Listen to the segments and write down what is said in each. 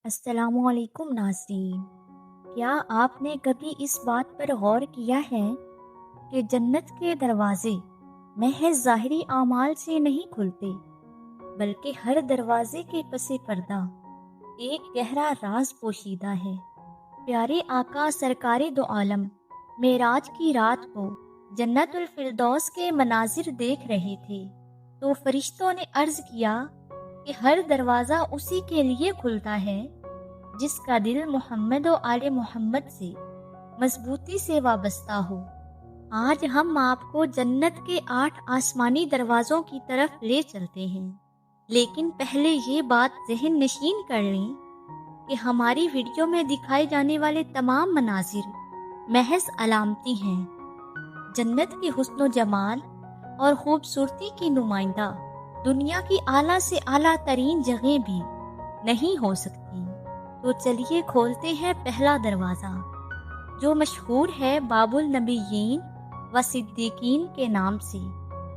السلام علیکم ناظرین، کیا آپ نے کبھی اس بات پر غور کیا ہے کہ جنت کے دروازے محض ظاہری اعمال سے نہیں کھلتے، بلکہ ہر دروازے کے پس پردہ ایک گہرا راز پوشیدہ ہے۔ پیارے آقا سرکار دو عالم معراج کی رات کو جنت الفردوس کے مناظر دیکھ رہے تھے تو فرشتوں نے عرض کیا کہ ہر دروازہ اسی کے لیے کھلتا ہے جس کا دل محمد و آل محمد سے مضبوطی سے وابستہ ہو۔ آج ہم آپ کو جنت کے 8 آسمانی دروازوں کی طرف لے چلتے ہیں، لیکن پہلے یہ بات ذہن نشین کر لیں کہ ہماری ویڈیو میں دکھائے جانے والے تمام مناظر محض علامتی ہیں۔ جنت کے حسن و جمال اور خوبصورتی کی نمائندہ دنیا کی اعلیٰ سے اعلیٰ ترین جگہیں بھی نہیں ہو سکتی۔ تو چلیے کھولتے ہیں پہلا دروازہ، جو مشہور ہے باب النبیین و صدیقین کے نام سے،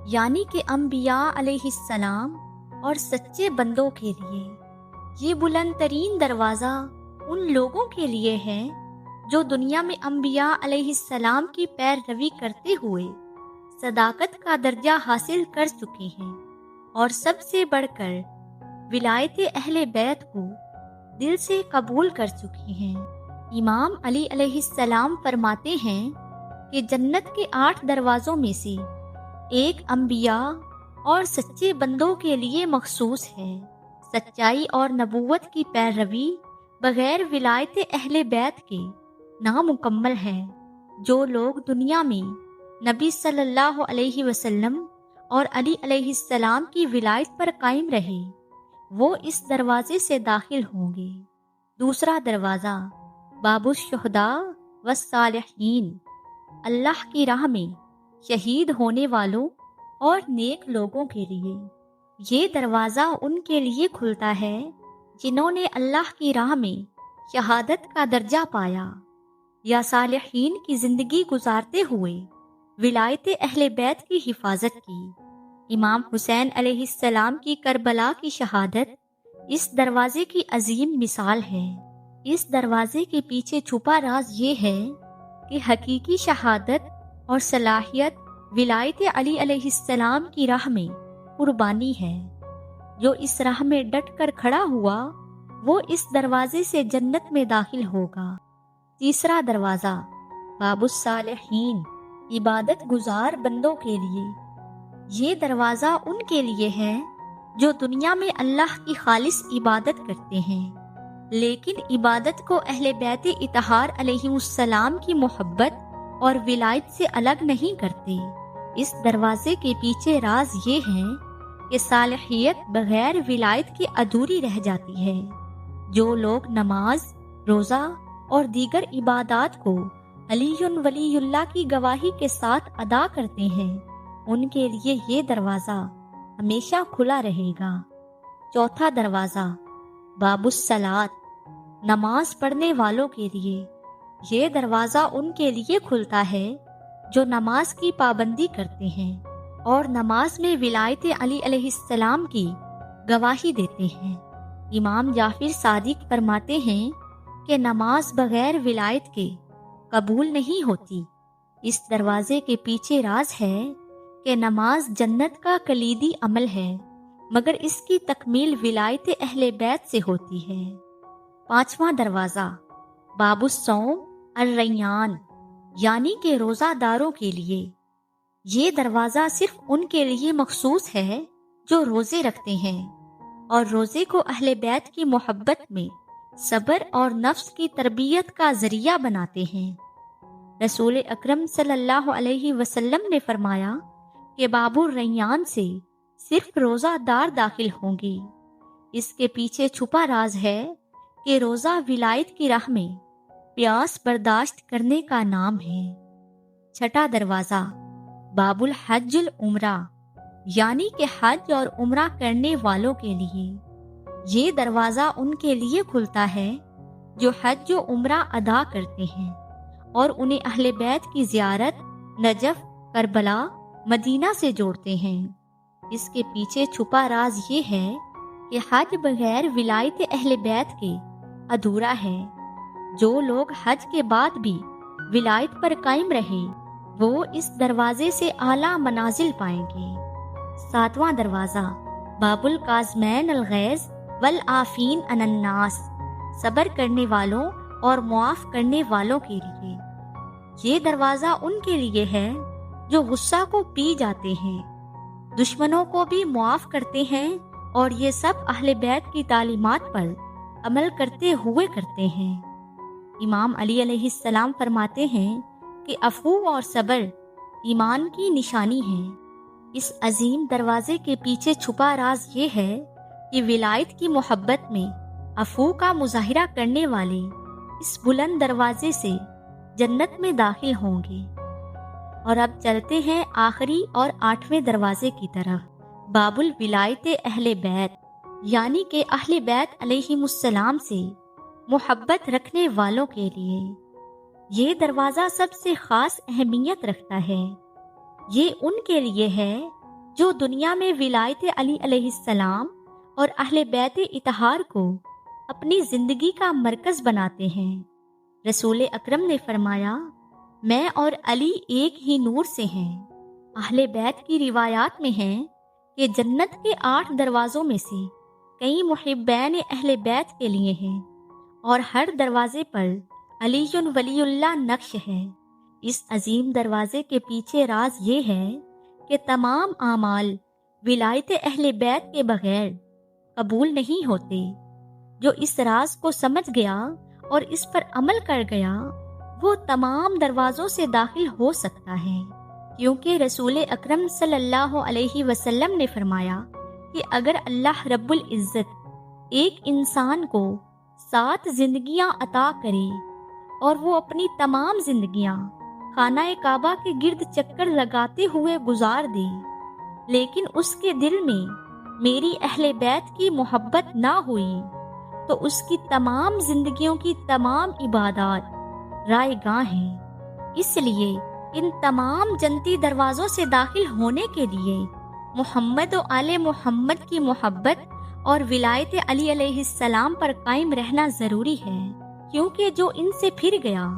یعنی کہ انبیاء علیہ السلام اور سچے بندوں کے لیے۔ یہ بلند ترین دروازہ ان لوگوں کے لیے ہے جو دنیا میں انبیاء علیہ السلام کی پیروی کرتے ہوئے صداقت کا درجہ حاصل کر چکے ہیں، اور سب سے بڑھ کر ولایت اہل بیت کو دل سے قبول کر چکی ہیں۔ امام علی علیہ السلام فرماتے ہیں کہ جنت کے 8 دروازوں میں سے ایک انبیاء اور سچے بندوں کے لیے مخصوص ہے۔ سچائی اور نبوت کی پیروی بغیر ولایت اہل بیت کے نامکمل ہے۔ جو لوگ دنیا میں نبی صلی اللہ علیہ وسلم اور علی علیہ السلام کی ولایت پر قائم رہے، وہ اس دروازے سے داخل ہوں گے۔ دوسرا دروازہ باب الشہداء والصالحین، اللہ کی راہ میں شہید ہونے والوں اور نیک لوگوں کے لیے۔ یہ دروازہ ان کے لیے کھلتا ہے جنہوں نے اللہ کی راہ میں شہادت کا درجہ پایا یا صالحین کی زندگی گزارتے ہوئے ولایت اہل بیت کی حفاظت کی۔ امام حسین علیہ السلام کی کربلا کی شہادت اس دروازے کی عظیم مثال ہے۔ اس دروازے کے پیچھے چھپا راز یہ ہے کہ حقیقی شہادت اور صلاحیت ولایت علی علیہ السلام کی راہ میں قربانی ہے۔ جو اس راہ میں ڈٹ کر کھڑا ہوا وہ اس دروازے سے جنت میں داخل ہوگا۔ تیسرا دروازہ باب الصالحین، عبادت گزار بندوں کے لیے۔ یہ دروازہ ان کے لیے ہے جو دنیا میں اللہ کی خالص عبادت کرتے ہیں، لیکن عبادت کو اہل بیت اطہار علیہ السلام کی محبت اور ولایت سے الگ نہیں کرتے۔ اس دروازے کے پیچھے راز یہ ہے کہ صالحیت بغیر ولایت کے ادھوری رہ جاتی ہے۔ جو لوگ نماز، روزہ اور دیگر عبادات کو علی ولی اللہ کی گواہی کے ساتھ ادا کرتے ہیں، ان کے لیے یہ دروازہ ہمیشہ کھلا رہے گا۔ چوتھا دروازہ باب الصلاۃ، نماز پڑھنے والوں کے لیے۔ یہ دروازہ ان کے لیے کھلتا ہے جو نماز کی پابندی کرتے ہیں اور نماز میں ولایت علی علیہ السلام کی گواہی دیتے ہیں۔ امام جعفر صادق فرماتے ہیں کہ نماز بغیر ولایت کے قبول نہیں ہوتی۔ اس دروازے کے پیچھے راز ہے کہ نماز جنت کا کلیدی عمل ہے، مگر اس کی تکمیل ولایت اہل بیت سے ہوتی ہے۔ پانچواں دروازہ باب الصوم الریان، یعنی کہ روزہ داروں کے لیے۔ یہ دروازہ صرف ان کے لیے مخصوص ہے جو روزے رکھتے ہیں اور روزے کو اہل بیت کی محبت میں صبر اور نفس کی تربیت کا ذریعہ بناتے ہیں۔ رسول اکرم صلی اللہ علیہ وسلم نے فرمایا کہ باب الریان سے صرف روزہ دار داخل ہوں گے۔ اس کے پیچھے چھپا راز ہے کہ روزہ ولایت کی راہ میں پیاس برداشت کرنے کا نام ہے۔ چھٹا دروازہ باب الحج العمرہ، یعنی کہ حج اور عمرہ کرنے والوں کے لیے۔ یہ دروازہ ان کے لیے کھلتا ہے جو حج و عمرہ ادا کرتے ہیں اور انہیں اہل بیت کی زیارت نجف، کربلا، مدینہ سے جوڑتے ہیں۔ اس کے پیچھے چھپا راز یہ ہے کہ حج بغیر ولایت اہل بیت کے ادھورا ہے۔ جو لوگ حج کے بعد بھی ولایت پر قائم رہے وہ اس دروازے سے اعلیٰ منازل پائیں گے۔ 7واں دروازہ، باب الکاظمین الغیظ والعافین عن الناس، صبر کرنے والوں اور معاف کرنے والوں کے لیے۔ یہ دروازہ ان کے لیے ہے جو غصہ کو پی جاتے ہیں، دشمنوں کو بھی معاف کرتے ہیں، اور یہ سب اہل بیت کی تعلیمات پر عمل کرتے ہوئے کرتے ہیں۔ امام علی علیہ السلام فرماتے ہیں کہ عفو اور صبر ایمان کی نشانی ہے۔ اس عظیم دروازے کے پیچھے چھپا راز یہ ہے کہ ولایت کی محبت میں عفو کا مظاہرہ کرنے والے اس بلند دروازے سے جنت میں داخل ہوں گے۔ اور اب چلتے ہیں آخری اور 8ویں دروازے کی طرف، باب الولایت اہل بیت، یعنی کہ اہل بیت علیہم السلام سے محبت رکھنے والوں کے لیے۔ یہ دروازہ سب سے خاص اہمیت رکھتا ہے۔ یہ ان کے لیے ہے جو دنیا میں ولایت علی علیہ السلام اور اہل بیت اطہار کو اپنی زندگی کا مرکز بناتے ہیں۔ رسول اکرم نے فرمایا، میں اور علی ایک ہی نور سے ہیں۔ اہل بیت کی روایات میں ہے کہ جنت کے 8 دروازوں میں سے کئی محبین اہل بیت کے لیے ہیں، اور ہر دروازے پر علی ولی اللہ نقش ہے۔ اس عظیم دروازے کے پیچھے راز یہ ہے کہ تمام اعمال ولایت اہل بیت کے بغیر قبول نہیں ہوتے۔ جو اس راز کو سمجھ گیا اور اس پر عمل کر گیا وہ تمام دروازوں سے داخل ہو سکتا ہے، کیونکہ رسول اکرم صلی اللہ علیہ وسلم نے فرمایا کہ اگر اللہ رب العزت ایک انسان کو 7 زندگیاں عطا کرے اور وہ اپنی تمام زندگیاں خانہ کعبہ کے گرد چکر لگاتے ہوئے گزار دے، لیکن اس کے دل میں میری اہل بیت کی محبت نہ ہوئی، تو اس کی تمام زندگیوں کی تمام عبادات رائے گاں ہیں۔ اس لیے ان تمام جنتی دروازوں سے داخل ہونے کے لیے محمد و آل محمد کی محبت اور ولایت علی علیہ السلام پر قائم رہنا ضروری ہے، کیونکہ جو ان سے پھر گیا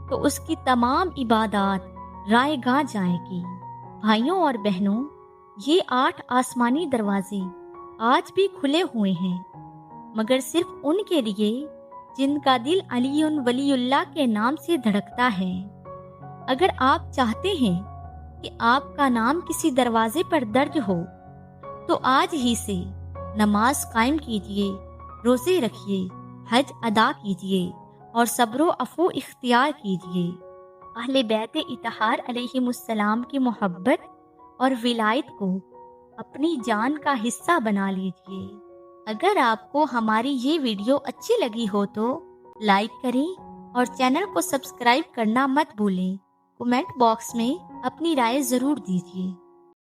تو اس کی تمام عبادات رائے گاں جائیں گی۔ بھائیوں اور بہنوں، یہ 8 آسمانی دروازے آج بھی کھلے ہوئے ہیں، مگر صرف ان کے لیے جن کا دل علی ولی اللہ کے نام سے دھڑکتا ہے۔ اگر آپ چاہتے ہیں کہ آپ کا نام کسی دروازے پر درج ہو تو آج ہی سے نماز قائم کیجیے، روزے رکھیے، حج ادا کیجیے اور صبر و عفو اختیار کیجیے۔ اہل بیت اطہار علیہم السلام کی محبت اور ولایت کو اپنی جان کا حصہ بنا لیجیے۔ اگر آپ کو ہماری یہ ویڈیو اچھی لگی ہو تو لائک کریں اور چینل کو سبسکرائب کرنا مت بھولیں۔ کمنٹ باکس میں اپنی رائے ضرور دیجیے۔